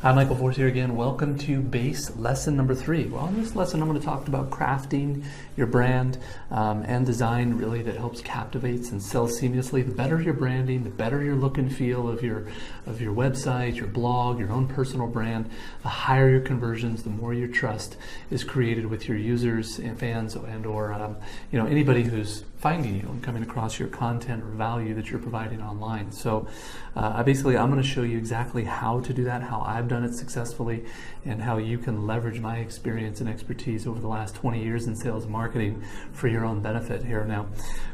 Hi, Michael Force here again. Welcome to base lesson number 3. Well, in this lesson, I'm going to talk about crafting your brand and design really that helps captivates and sells seamlessly. The better your branding, the better your look and feel of your website, your blog, your own personal brand, the higher your conversions, the more your trust is created with your users and fans or anybody who's finding you and coming across your content or value that you're providing online. So I'm going to show you exactly how to do that, how I've done it successfully, and how you can leverage my experience and expertise over the last 20 years in sales and marketing for your own benefit here. Now,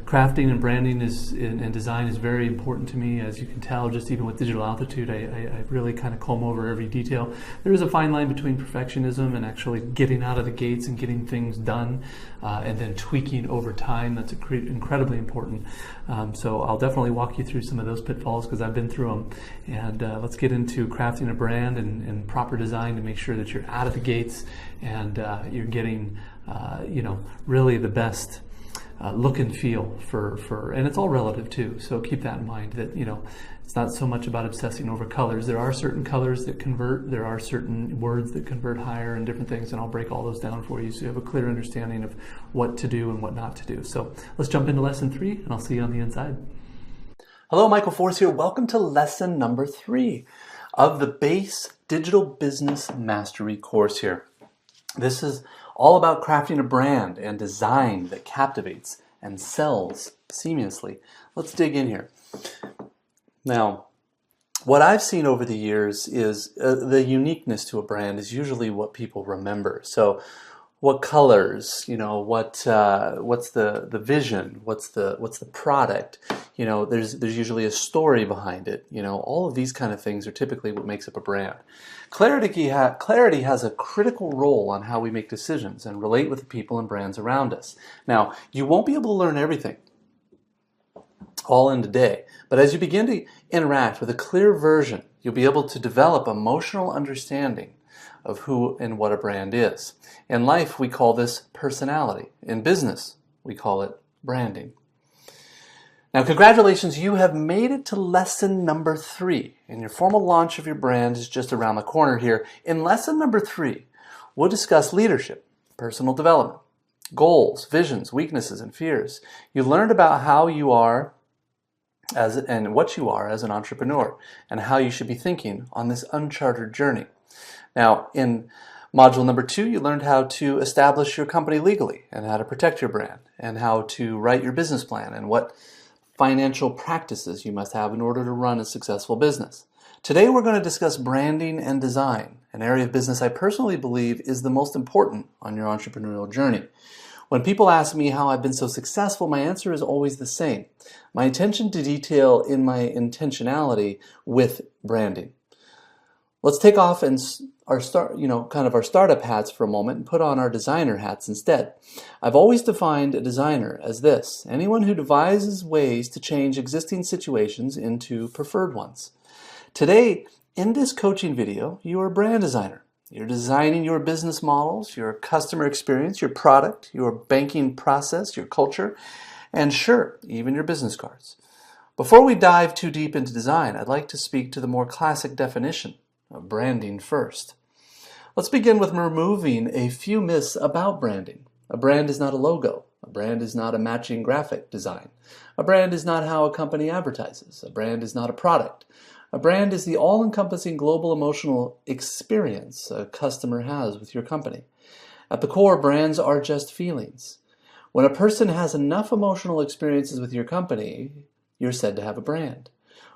crafting and branding and design is very important to me. As you can tell, just even with Digital Altitude, I really kind of comb over every detail. There is a fine line between perfectionism and actually getting out of the gates and getting things done and then tweaking over time. That's incredibly important. So I'll definitely walk you through some of those pitfalls because I've been through them. And let's get into crafting a brand and proper design to make sure that you're out of the gates and you're getting really the best look and feel for and it's all relative too, so keep that in mind that it's not so much about obsessing over colors. There are certain colors that convert, there are certain words that convert higher and different things, and I'll break all those down for you so you have a clear understanding of what to do and what not to do. So let's jump into lesson 3 and I'll see you on the inside. Hello, Michael Force here. Welcome to lesson number 3 of the Base Digital Business Mastery course here. This is all about crafting a brand and design that captivates and sells seamlessly. Let's dig in here. Now, what I've seen over the years is the uniqueness to a brand is usually what people remember. So what colors, what's the vision, what's the product, there's usually a story behind it. All of these kind of things are typically what makes up a brand. Clarity has a critical role on how we make decisions and relate with the people and brands around us. Now, you won't be able to learn everything all in a day, but as you begin to interact with a clear version, you'll be able to develop emotional understanding of who and what a brand is. In life, we call this personality. In business, we call it branding. Now, congratulations, you have made it to lesson number 3, and your formal launch of your brand is just around the corner here. In lesson number 3, we'll discuss leadership, personal development, goals, visions, weaknesses, and fears. You learned about how you are and what you are as an entrepreneur, and how you should be thinking on this uncharted journey. Now, in module number 2, you learned how to establish your company legally and how to protect your brand and how to write your business plan and what financial practices you must have in order to run a successful business. Today, we're going to discuss branding and design, an area of business I personally believe is the most important on your entrepreneurial journey. When people ask me how I've been so successful, my answer is always the same. My attention to detail in my intentionality with branding. Let's take off and our startup hats for a moment and put on our designer hats instead. I've always defined a designer as this: anyone who devises ways to change existing situations into preferred ones. Today, in this coaching video, you are a brand designer. You're designing your business models, your customer experience, your product, your banking process, your culture, and sure, even your business cards. Before we dive too deep into design, I'd like to speak to the more classic definition of branding first. Let's begin with removing a few myths about branding. A brand is not a logo. A brand is not a matching graphic design. A brand is not how a company advertises. A brand is not a product. A brand is the all-encompassing global emotional experience a customer has with your company. At the core, brands are just feelings. When a person has enough emotional experiences with your company, you're said to have a brand,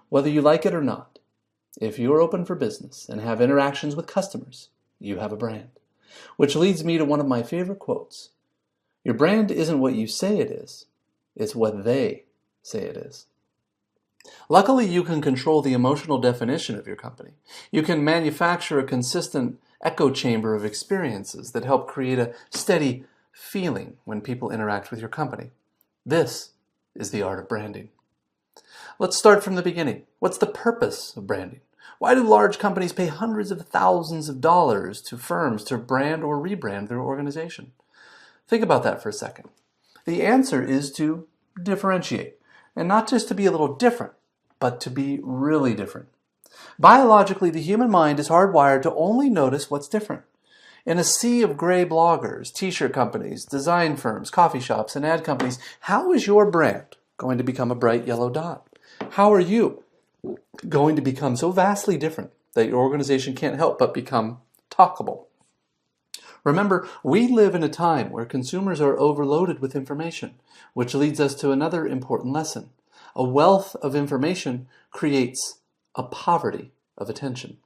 whether you like it or not. If you are open for business and have interactions with customers, you have a brand. Which leads me to one of my favorite quotes. Your brand isn't what you say it is, it's what they say it is. Luckily, you can control the emotional definition of your company. You can manufacture a consistent echo chamber of experiences that help create a steady feeling when people interact with your company. This is the art of branding. Let's start from the beginning. What's the purpose of branding? Why do large companies pay hundreds of thousands of dollars to firms to brand or rebrand their organization? Think about that for a second. The answer is to differentiate. And not just to be a little different, but to be really different. Biologically, the human mind is hardwired to only notice what's different. In a sea of gray bloggers, t-shirt companies, design firms, coffee shops, and ad companies, how is your brand going to become a bright yellow dot? How are you going to become so vastly different that your organization can't help but become talkable? Remember, we live in a time where consumers are overloaded with information, which leads us to another important lesson. A wealth of information creates a poverty of attention.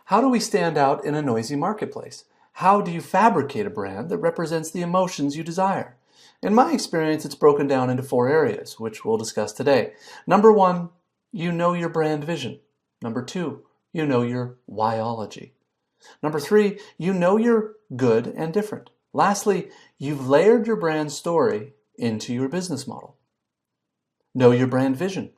How do we stand out in a noisy marketplace? How do you fabricate a brand that represents the emotions you desire? In my experience, it's broken down into 4 areas, which we'll discuss today. Number 1, you know your brand vision. Number 2, you know your whyology. Number 3, you know you're good and different. Lastly, you've layered your brand story into your business model. Know your brand vision.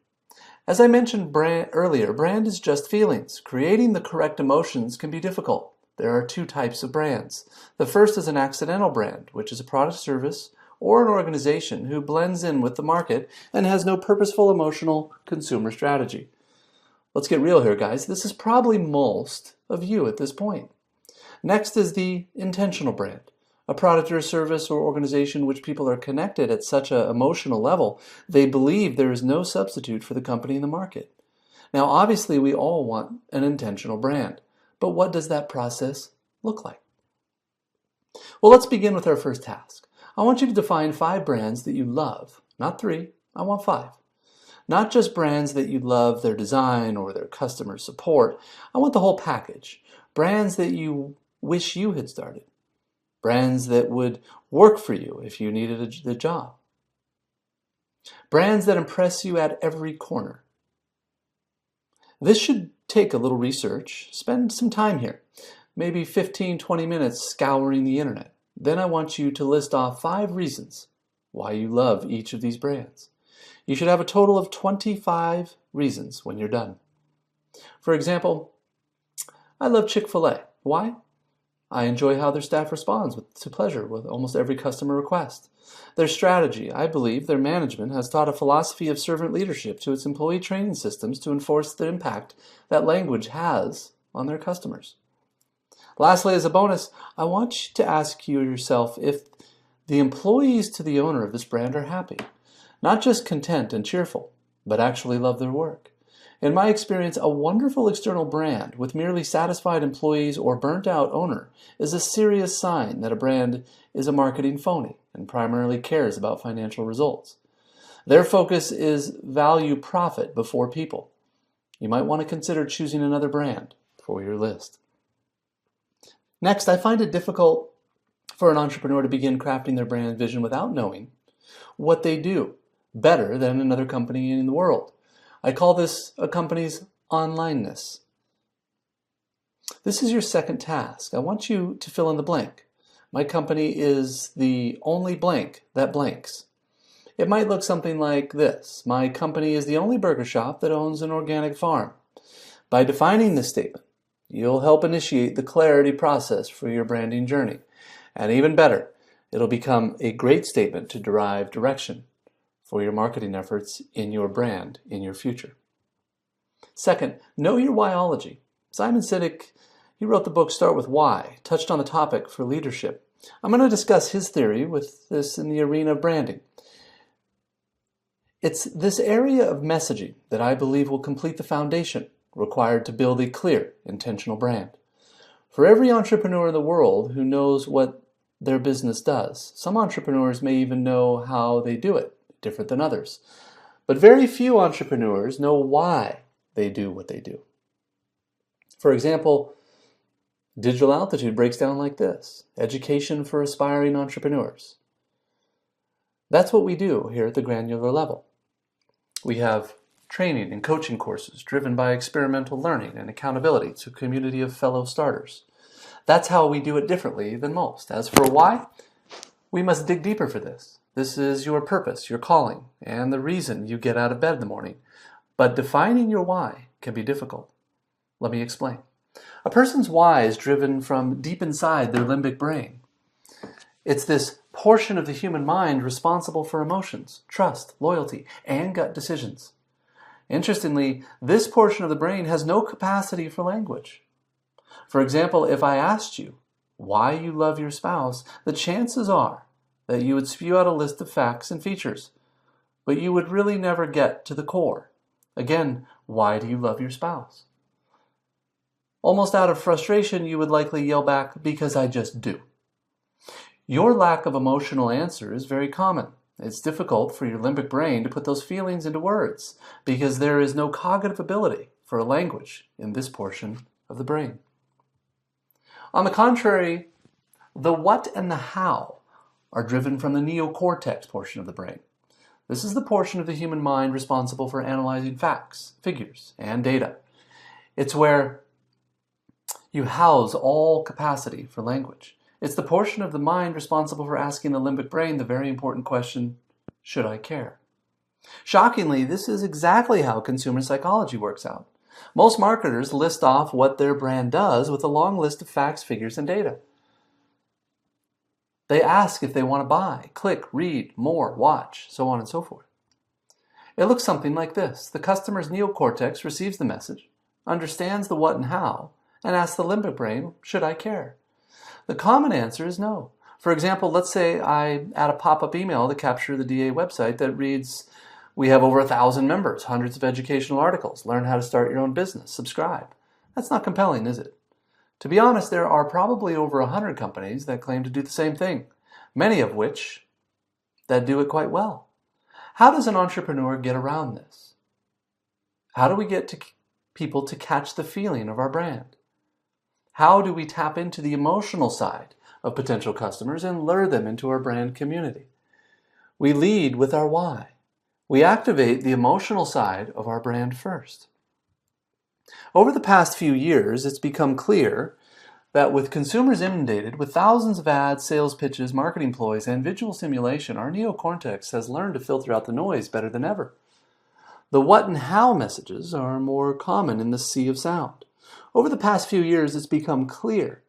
As I mentioned earlier, brand is just feelings. Creating the correct emotions can be difficult. There are 2 types of brands. The first is an accidental brand, which is a product, service, or an organization who blends in with the market and has no purposeful emotional consumer strategy. Let's get real here, guys. This is probably most of you at this point. Next is the intentional brand, a product or a service or organization which people are connected at such an emotional level, they believe there is no substitute for the company in the market. Now, obviously, we all want an intentional brand, but what does that process look like? Well, let's begin with our first task. I want you to define 5 brands that you love, not 3, I want 5. Not just brands that you love their design or their customer support. I want the whole package. Brands that you wish you had started. Brands that would work for you if you needed the job. Brands that impress you at every corner. This should take a little research. Spend some time here. Maybe 15-20 minutes scouring the internet. Then I want you to list off 5 reasons why you love each of these brands. You should have a total of 25 reasons when you're done. For example, I love Chick-fil-A. Why? I enjoy how their staff responds to pleasure with almost every customer request. Their strategy, I believe their management has taught a philosophy of servant leadership to its employee training systems to enforce the impact that language has on their customers. Lastly, as a bonus, I want you to ask yourself if the employees to the owner of this brand are happy. Not just content and cheerful, but actually love their work. In my experience, a wonderful external brand with merely satisfied employees or burnt-out owner is a serious sign that a brand is a marketing phony and primarily cares about financial results. Their focus is value profit before people. You might want to consider choosing another brand for your list. Next, I find it difficult for an entrepreneur to begin crafting their brand vision without knowing what they do better than another company in the world. I call this a company's onlineness. This is your second task. I want you to fill in the blank. My company is the only blank that blanks. It might look something like this. My company is the only burger shop that owns an organic farm. By defining this statement, you'll help initiate the clarity process for your branding journey. And even better, it'll become a great statement to derive direction for your marketing efforts in your brand in your future. Second, know your whyology. Simon Sinek, he wrote the book Start With Why, touched on the topic for leadership. I'm going to discuss his theory with this in the arena of branding. It's this area of messaging that I believe will complete the foundation required to build a clear, intentional brand. For every entrepreneur in the world who knows what their business does, some entrepreneurs may even know how they do it, different than others. But very few entrepreneurs know why they do what they do. For example, Digital Altitude breaks down like this: education for aspiring entrepreneurs. That's what we do here at the granular level. We have training and coaching courses driven by experimental learning and accountability to a community of fellow starters. That's how we do it differently than most. As for why, we must dig deeper for this. This is your purpose, your calling, and the reason you get out of bed in the morning. But defining your why can be difficult. Let me explain. A person's why is driven from deep inside their limbic brain. It's this portion of the human mind responsible for emotions, trust, loyalty, and gut decisions. Interestingly, this portion of the brain has no capacity for language. For example, if I asked you why you love your spouse, the chances are that you would spew out a list of facts and features, but you would really never get to the core. Again, why do you love your spouse? Almost out of frustration, you would likely yell back, because I just do. Your lack of emotional answer is very common. It's difficult for your limbic brain to put those feelings into words because there is no cognitive ability for a language in this portion of the brain. On the contrary, the what and the how are driven from the neocortex portion of the brain. This is the portion of the human mind responsible for analyzing facts, figures, and data. It's where you house all capacity for language. It's the portion of the mind responsible for asking the limbic brain the very important question, should I care? Shockingly, this is exactly how consumer psychology works out. Most marketers list off what their brand does with a long list of facts, figures, and data. They ask if they want to buy, click, read, more, watch, so on and so forth. It looks something like this. The customer's neocortex receives the message, understands the what and how, and asks the limbic brain, should I care? The common answer is no. For example, let's say I add a pop-up email to capture the DA website that reads, we have over 1,000 members, hundreds of educational articles, learn how to start your own business, subscribe. That's not compelling, is it? To be honest, there are probably over 100 companies that claim to do the same thing, many of which that do it quite well. How does an entrepreneur get around this? How do we get people to catch the feeling of our brand? How do we tap into the emotional side of potential customers and lure them into our brand community? We lead with our why. We activate the emotional side of our brand first. Over the past few years, it's become clear that with consumers inundated with thousands of ads, sales pitches, marketing ploys, and visual simulation, our neocortex has learned to filter out the noise better than ever. The what and how messages are more common in the sea of sound. Over the past few years, it's become clear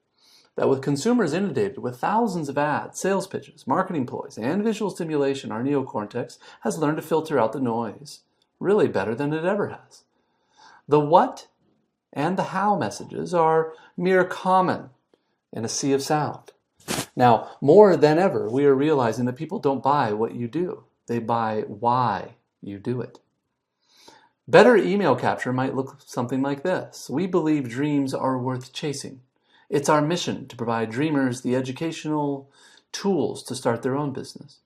that with consumers inundated with thousands of ads, sales pitches, marketing ploys, and visual stimulation, our neocortex has learned to filter out the noise really better than it ever has. The what and the how messages are mere common in a sea of sound. Now, more than ever, we are realizing that people don't buy what you do. They buy why you do it. Better email capture might look something like this. We believe dreams are worth chasing. It's our mission to provide dreamers the educational tools to start their own business.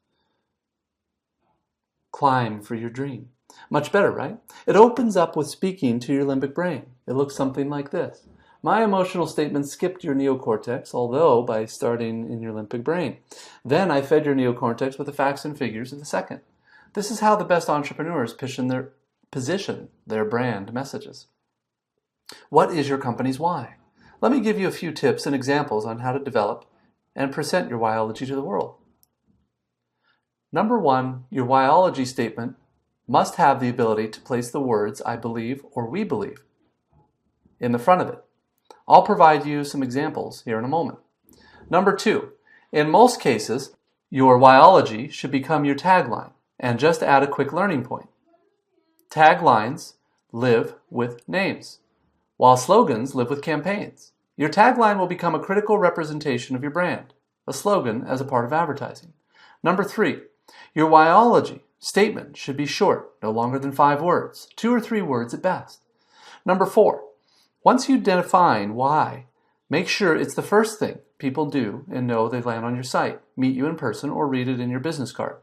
Climb for your dream. Much better, right? It opens up with speaking to your limbic brain. It looks something like this. My emotional statement skipped your neocortex, although by starting in your limbic brain. Then I fed your neocortex with the facts and figures of the second. This is how the best entrepreneurs position their brand messages. What is your company's why? Let me give you a few tips and examples on how to develop and present your whyology to the world. Number one, your whyology statement must have the ability to place the words I believe or we believe in the front of it. I'll provide you some examples here in a moment. Number two, in most cases, your whyology should become your tagline and just add a quick learning point. Taglines live with names, while slogans live with campaigns. Your tagline will become a critical representation of your brand, a slogan as a part of advertising. Number three, your whyology statement should be short, no longer than 5 words, 2 or 3 words at best. Number four, once you define why, make sure it's the first thing people do and know they land on your site, meet you in person, or read it in your business card.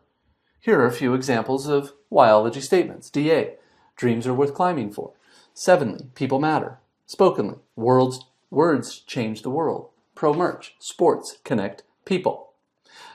Here are a few examples of whyology statements. DA, dreams are worth climbing for. 7ly, people matter. Spokenly, words change the world. Pro merch, sports connect people.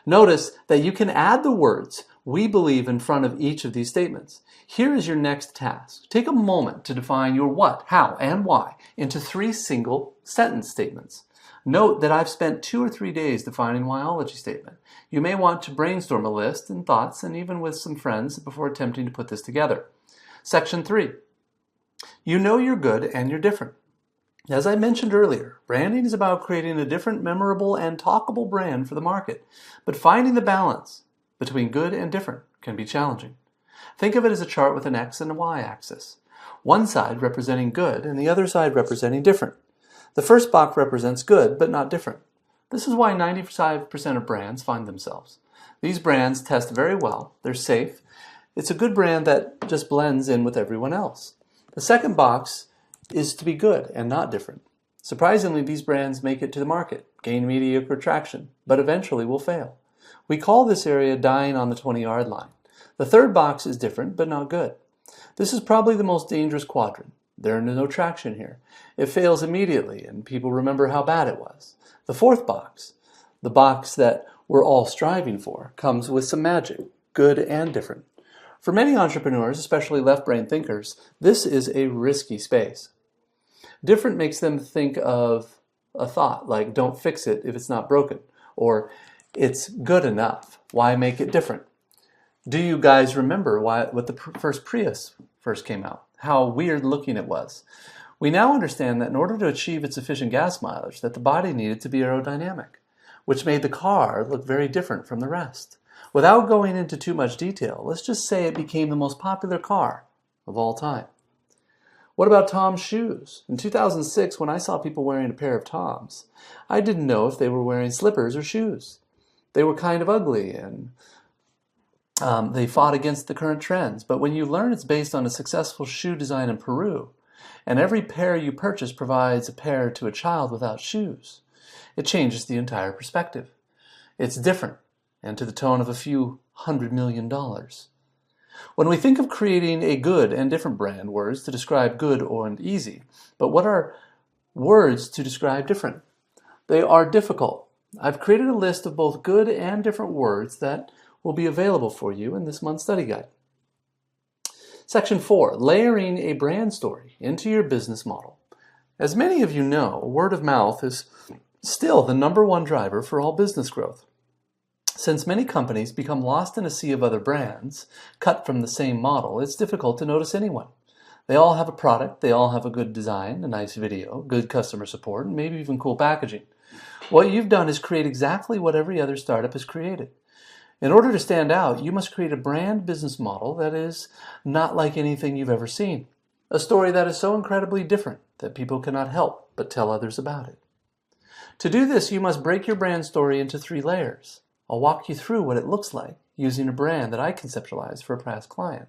Notice that you can add the words we believe in front of each of these statements. Here is your next task. Take a moment to define your what, how, and why into 3 single sentence statements. Note that I've spent 2 or 3 days defining whyology statement. You may want to brainstorm a list and thoughts and even with some friends before attempting to put this together. Section 3. You know you're good and you're different. As I mentioned earlier, branding is about creating a different, memorable, and talkable brand for the market. But finding the balance between good and different can be challenging. Think of it as a chart with an X and a Y axis. one side representing good and the other side representing different. The first box represents good, but not different. This is why 95% of brands find themselves. These brands test very well, they're safe. It's a good brand that just blends in with everyone else. The second box is to be good and not different. Surprisingly, these brands make it to the market, gain mediocre traction, but eventually will fail. We call this area dying on the 20-yard line. The third box is different, but not good. This is probably the most dangerous quadrant. There is no traction here. It fails immediately, and people remember how bad it was. The fourth box, the box that we're all striving for, comes with some magic, good and different. For many entrepreneurs, especially left-brain thinkers, this is a risky space. Different makes them think of a thought like, don't fix it if it's not broken, or it's good enough. Why make it different? Do you guys remember what the first Prius first came out? How weird looking it was. We now understand that in order to achieve its efficient gas mileage, that the body needed to be aerodynamic, which made the car look very different from the rest. Without going into too much detail, let's just say it became the most popular car of all time. What about Tom's shoes? In 2006, when I saw people wearing a pair of Toms, I didn't know if they were wearing slippers or shoes. They were kind of ugly and they fought against the current trends. But when you learn it's based on a successful shoe design in Peru, and every pair you purchase provides a pair to a child without shoes, it changes the entire perspective. It's different, and to the tone of a few $100 million. When we think of creating a good and different brand, words to describe good and easy, but what are words to describe different? They are difficult. I've created a list of both good and different words that will be available for you in this month's study guide. Section 4, layering a brand story into your business model. As many of you know, word of mouth is still the #1 driver for all business growth. Since many companies become lost in a sea of other brands, cut from the same model, it's difficult to notice anyone. They all have a product, they all have a good design, a nice video, good customer support, and maybe even cool packaging. What you've done is create exactly what every other startup has created. In order to stand out, you must create a brand business model that is not like anything you've ever seen. A story that is so incredibly different that people cannot help but tell others about it. To do this, you must break your brand story into 3 layers. I'll walk you through what it looks like using a brand that I conceptualized for a past client.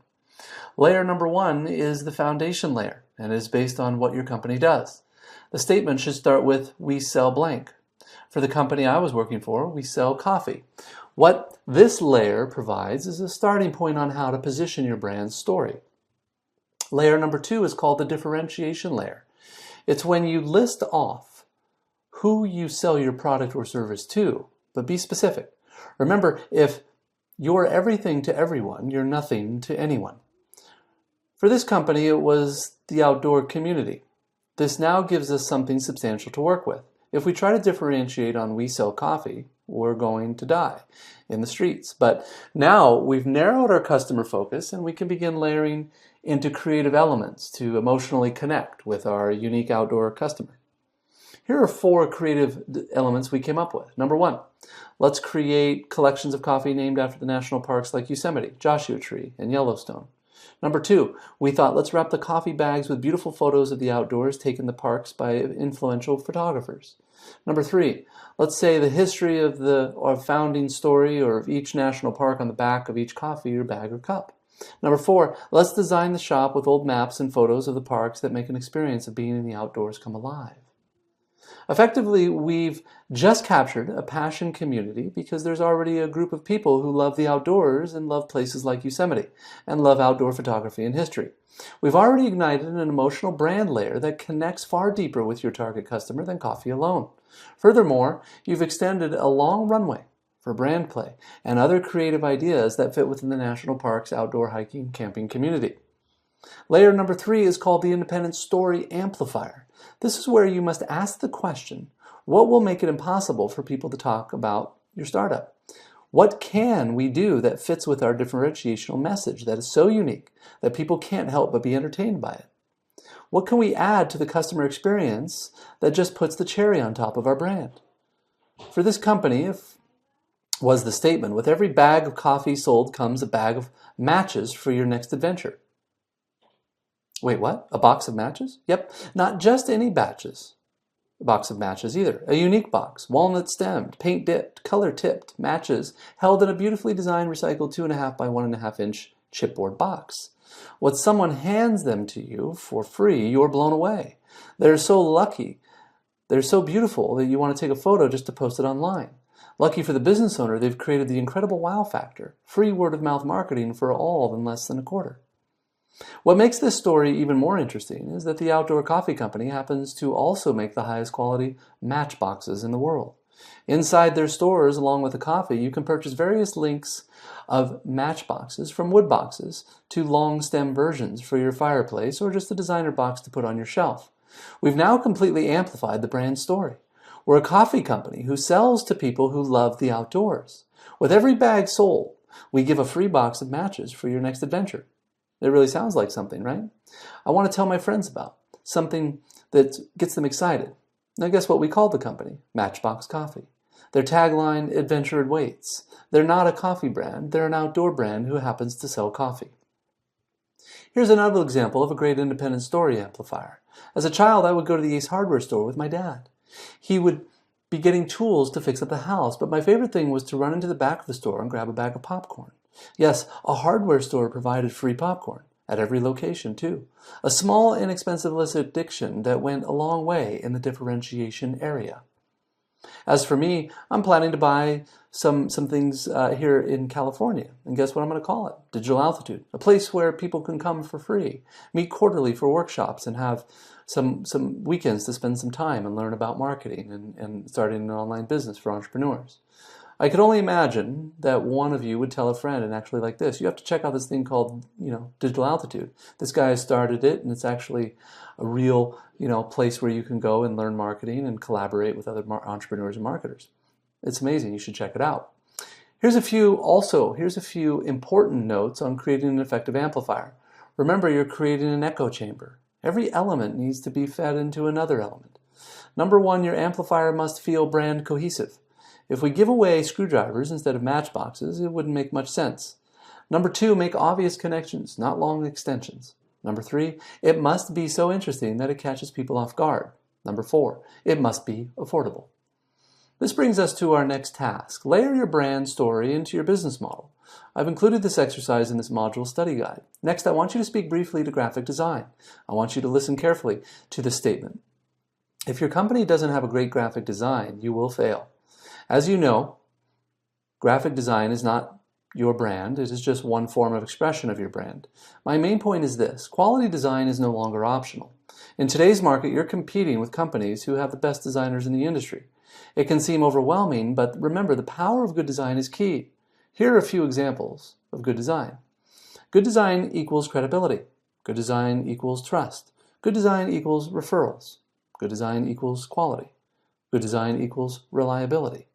Layer number 1 is the foundation layer and is based on what your company does. The statement should start with, "We sell blank." For the company I was working for, we sell coffee. What this layer provides is a starting point on how to position your brand's story. Layer number 2 is called the differentiation layer. It's when you list off who you sell your product or service to, but be specific. Remember, if you're everything to everyone, you're nothing to anyone. For this company, it was the outdoor community. This now gives us something substantial to work with. If we try to differentiate on we sell coffee, we're going to die in the streets. But now we've narrowed our customer focus and we can begin layering into creative elements to emotionally connect with our unique outdoor customer. Here are 4 creative elements we came up with. Number 1, let's create collections of coffee named after the national parks like Yosemite, Joshua Tree, and Yellowstone. Number 2, we thought let's wrap the coffee bags with beautiful photos of the outdoors taken in the parks by influential photographers. Number 3, let's say the history of the founding story or of each national park on the back of each coffee or bag or cup. Number 4, let's design the shop with old maps and photos of the parks that make an experience of being in the outdoors come alive. Effectively, we've just captured a passion community because there's already a group of people who love the outdoors and love places like Yosemite and love outdoor photography and history. We've already ignited an emotional brand layer that connects far deeper with your target customer than coffee alone. Furthermore, you've extended a long runway for brand play and other creative ideas that fit within the national park's outdoor hiking camping community. Layer number 3 is called the independent story amplifier. This is where you must ask the question, what will make it impossible for people to talk about your startup? What can we do that fits with our differentiational message that is so unique that people can't help but be entertained by it? What can we add to the customer experience that just puts the cherry on top of our brand? For this company, was the statement, with every bag of coffee sold comes a bag of matches for your next adventure. Wait, what? A box of matches? Yep, not just any batches. A box of matches either. A unique box, walnut stemmed, paint dipped, color tipped matches held in a beautifully designed recycled 2.5 by 1.5 inch chipboard box. When someone hands them to you for free, you're blown away. They're so lucky. They're so beautiful that you want to take a photo just to post it online. Lucky for the business owner, they've created the incredible wow factor. Free word of mouth marketing for all in less than a quarter. What makes this story even more interesting is that the outdoor coffee company happens to also make the highest quality matchboxes in the world. Inside their stores, along with the coffee, you can purchase various links of matchboxes, from wood boxes to long stem versions for your fireplace or just a designer box to put on your shelf. We've now completely amplified the brand story. We're a coffee company who sells to people who love the outdoors. With every bag sold, we give a free box of matches for your next adventure. It really sounds like something, right? I want to tell my friends about something that gets them excited. Now guess what we called the company? Matchbox Coffee. Their tagline, adventure awaits. They're not a coffee brand, they're an outdoor brand who happens to sell coffee. Here's another example of a great independent story amplifier. As a child, I would go to the Ace Hardware store with my dad. He would be getting tools to fix up the house, but my favorite thing was to run into the back of the store and grab a bag of popcorn. Yes, a hardware store provided free popcorn, at every location too. A small, inexpensive addition that went a long way in the differentiation area. As for me, I'm planning to buy some things here in California. And guess what I'm going to call it? Digital Altitude. A place where people can come for free, meet quarterly for workshops, and have some weekends to spend some time and learn about marketing and starting an online business for entrepreneurs. I could only imagine that one of you would tell a friend and actually like this. You have to check out this thing called, Digital Altitude. This guy started it, and it's actually a real, place where you can go and learn marketing and collaborate with other entrepreneurs and marketers. It's amazing. You should check it out. Here's a few important notes on creating an effective amplifier. Remember, you're creating an echo chamber. Every element needs to be fed into another element. Number one, your amplifier must feel brand cohesive. If we give away screwdrivers instead of matchboxes, it wouldn't make much sense. Number two, make obvious connections, not long extensions. Number three, it must be so interesting that it catches people off guard. Number four, it must be affordable. This brings us to our next task. Layer your brand story into your business model. I've included this exercise in this module study guide. Next, I want you to speak briefly to graphic design. I want you to listen carefully to this statement. If your company doesn't have a great graphic design, you will fail. As you know, graphic design is not your brand. It is just one form of expression of your brand. My main point is this: quality design is no longer optional. In today's market, you're competing with companies who have the best designers in the industry. It can seem overwhelming, but remember, the power of good design is key. Here are a few examples of good design. Good design equals credibility. Good design equals trust. Good design equals referrals. Good design equals quality. Good design equals reliability.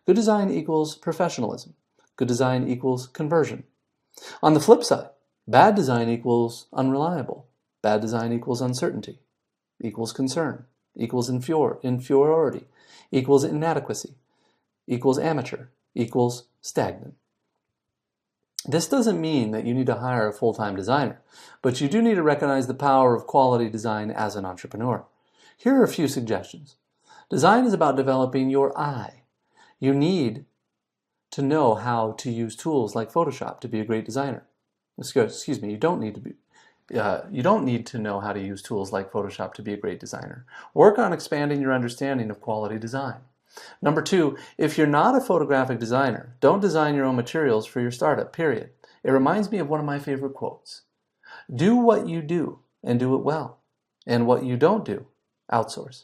Good design equals professionalism. Good design equals conversion. On the flip side, bad design equals unreliable. Bad design equals uncertainty, equals concern, equals inferiority, equals inadequacy, equals amateur, equals stagnant. This doesn't mean that you need to hire a full-time designer, but you do need to recognize the power of quality design as an entrepreneur. Here are a few suggestions. Design is about developing your eye. You need to know how to use tools like Photoshop to be a great designer. Excuse me, you don't need to know how to use tools like Photoshop to be a great designer. Work on expanding your understanding of quality design. Number two, if you're not a photographic designer, don't design your own materials for your startup, period. It reminds me of one of my favorite quotes. Do what you do and do it well. And what you don't do, outsource.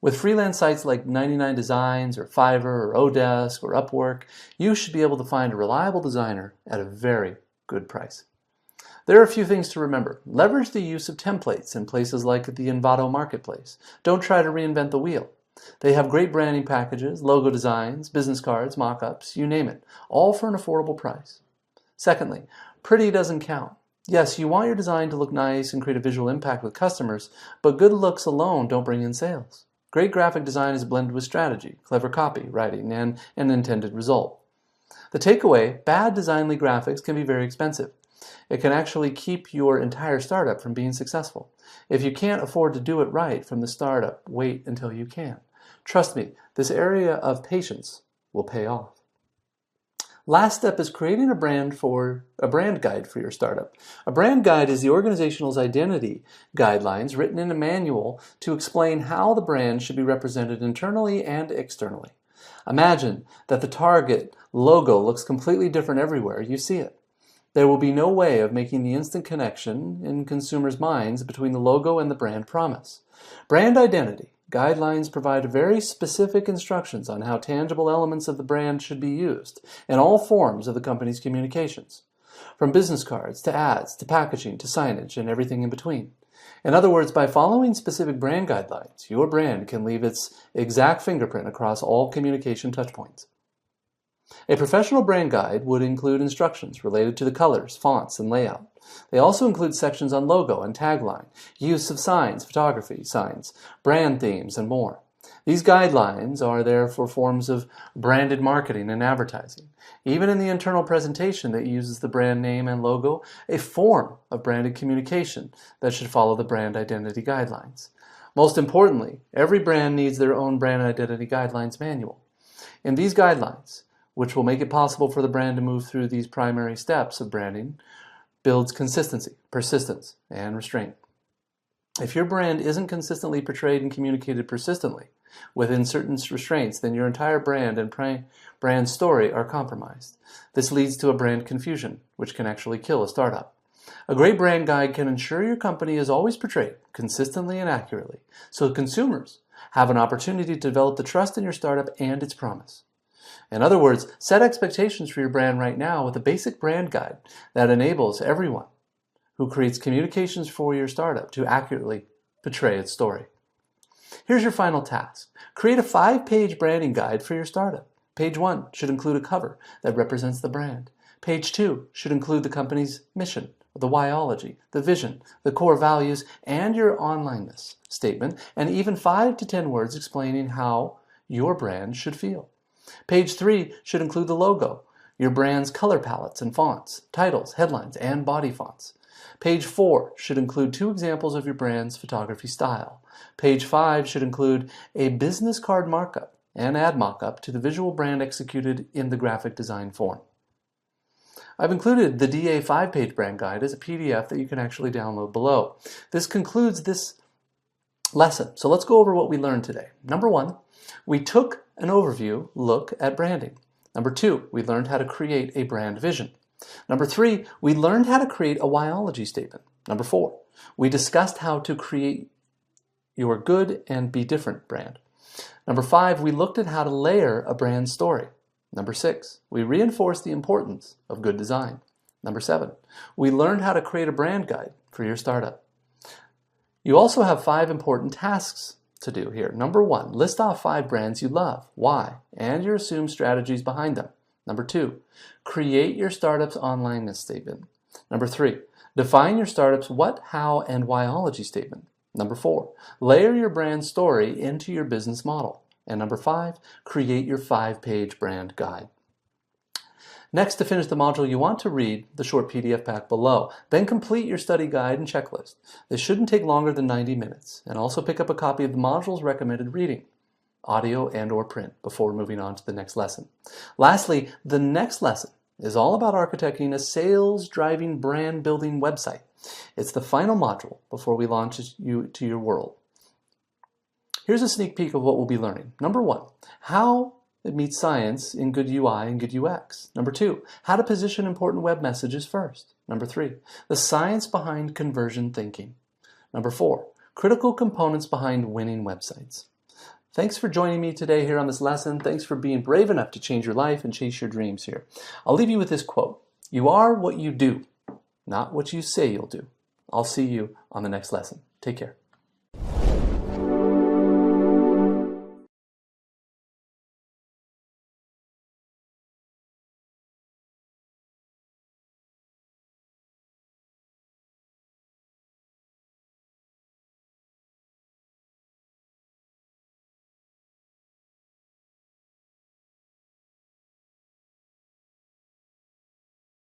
With freelance sites like 99 Designs or Fiverr or Odesk or Upwork, you should be able to find a reliable designer at a very good price. There are a few things to remember. Leverage the use of templates in places like the Envato Marketplace. Don't try to reinvent the wheel. They have great branding packages, logo designs, business cards, mock-ups, you name it, all for an affordable price. Secondly, pretty doesn't count. Yes, you want your design to look nice and create a visual impact with customers, but good looks alone don't bring in sales. Great graphic design is blended with strategy, clever copy, writing, and an intended result. The takeaway, bad designly graphics can be very expensive. It can actually keep your entire startup from being successful. If you can't afford to do it right from the startup, wait until you can. Trust me, this area of patience will pay off. Last step is creating a brand guide for your startup. A brand guide is the organizational's identity guidelines written in a manual to explain how the brand should be represented internally and externally. Imagine that the Target logo looks completely different everywhere you see it. There will be no way of making the instant connection in consumers' minds between the logo and the brand promise. Brand identity guidelines provide very specific instructions on how tangible elements of the brand should be used in all forms of the company's communications, from business cards to ads to packaging to signage and everything in between. In other words, by following specific brand guidelines, your brand can leave its exact fingerprint across all communication touchpoints. A professional brand guide would include instructions related to the colors, fonts, and layout. They also include sections on logo and tagline, use of signs, photography, signs, brand themes, and more. These guidelines are there for forms of branded marketing and advertising. Even in the internal presentation that uses the brand name and logo, a form of branded communication that should follow the brand identity guidelines. Most importantly, every brand needs their own brand identity guidelines manual. In these guidelines, which will make it possible for the brand to move through these primary steps of branding, builds consistency, persistence, and restraint. If your brand isn't consistently portrayed and communicated persistently within certain restraints, then your entire brand and brand story are compromised. This leads to a brand confusion, which can actually kill a startup. A great brand guide can ensure your company is always portrayed consistently and accurately, so consumers have an opportunity to develop the trust in your startup and its promise. In other words, set expectations for your brand right now with a basic brand guide that enables everyone who creates communications for your startup to accurately portray its story. Here's your final task. Create a 5-page branding guide for your startup. Page 1 should include a cover that represents the brand. Page 2 should include the company's mission, the whyology, the vision, the core values, and your onlineness statement, and even 5 to 10 words explaining how your brand should feel. Page 3 should include the logo, your brand's color palettes and fonts, titles, headlines, and body fonts. Page 4 should include 2 examples of your brand's photography style. Page 5 should include a business card markup and ad mockup to the visual brand executed in the graphic design form. I've included the DA 5-page brand guide as a PDF that you can actually download below. This concludes this lesson. So let's go over what we learned today. Number 1, we took an overview look at branding. Number 2, we learned how to create a brand vision. Number 3, we learned how to create a whyology statement. Number 4, we discussed how to create your good and be different brand. Number 5, we looked at how to layer a brand story. Number 6, we reinforced the importance of good design. Number 7, we learned how to create a brand guide for your startup. You also have 5 important tasks to do here. Number 1, list off 5 brands you love, why, and your assumed strategies behind them. Number 2, create your startup's onlineness statement. Number 3, define your startup's what, how, and whyology statement. Number 4, layer your brand story into your business model. And number 5, create your 5-page brand guide. Next, to finish the module, you want to read the short PDF pack below. Then complete your study guide and checklist. This shouldn't take longer than 90 minutes. And also pick up a copy of the module's recommended reading, audio and or print, before moving on to the next lesson. Lastly, the next lesson is all about architecting a sales-driving brand-building website. It's the final module before we launch you to your world. Here's a sneak peek of what we'll be learning. Number 1, how it meets science in good UI and good UX. Number 2, how to position important web messages first. Number 3, the science behind conversion thinking. Number 4, critical components behind winning websites. Thanks for joining me today here on this lesson. Thanks for being brave enough to change your life and chase your dreams here. I'll leave you with this quote. You are what you do, not what you say you'll do. I'll see you on the next lesson. Take care.